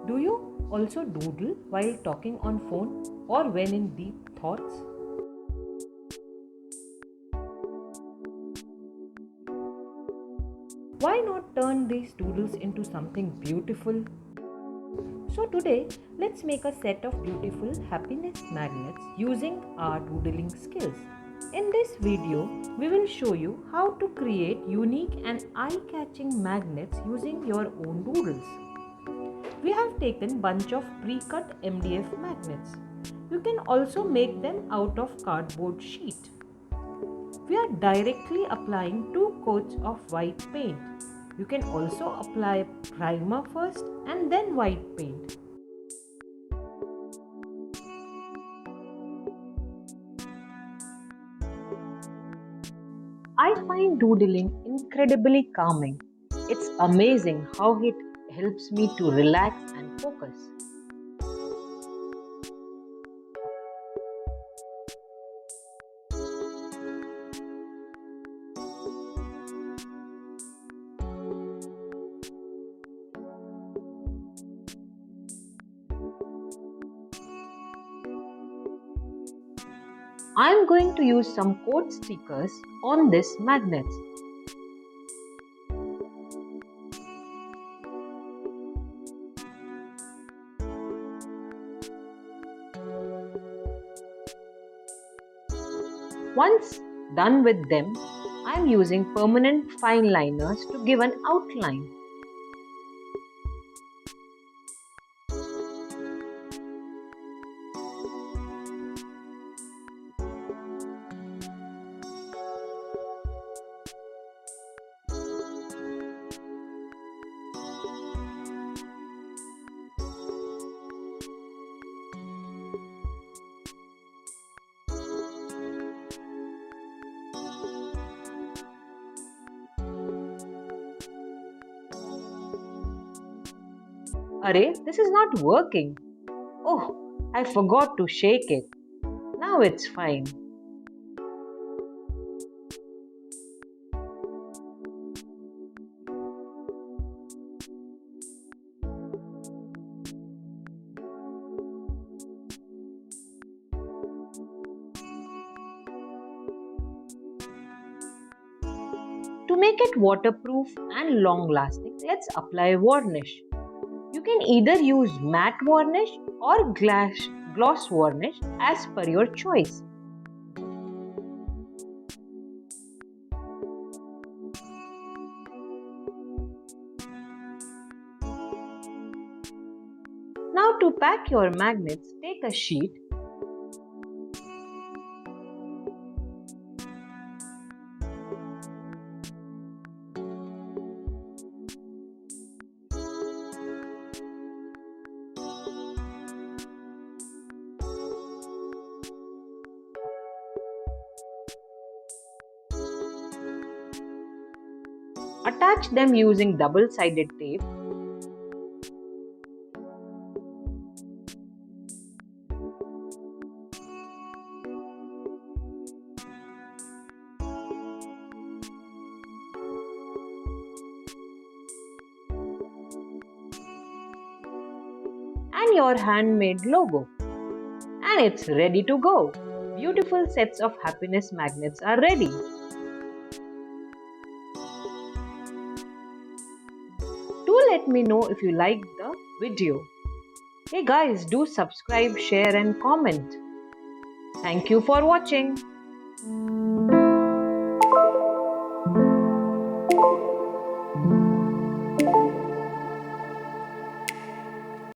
Do you also doodle while talking on phone or when in deep thoughts? Why not turn these doodles into something beautiful? So today, let's make a set of beautiful happiness magnets using our doodling skills. In this video, we will show you how to create unique and eye-catching magnets using your own doodles. We have taken bunch of pre-cut MDF magnets. You can also make them out of cardboard sheet. We are directly applying 2 coats of white paint. You can also apply primer first and then white paint. I find doodling incredibly calming. It's amazing how it helps me to relax and focus. I am going to use some quote stickers on this magnets. Once done with them, I am using permanent fine liners to give an outline. Array, this is not working. Oh, I forgot to shake it. Now it's fine. To make it waterproof and long lasting, let's apply varnish. You can either use matte varnish or gloss varnish as per your choice. Now to pack your magnets, take a sheet. Attach them using double-sided tape. And your handmade logo. And it's ready to go. Beautiful sets of happiness magnets are ready. Do let me know if you liked the video. Hey guys, do subscribe, share and comment. Thank you for watching.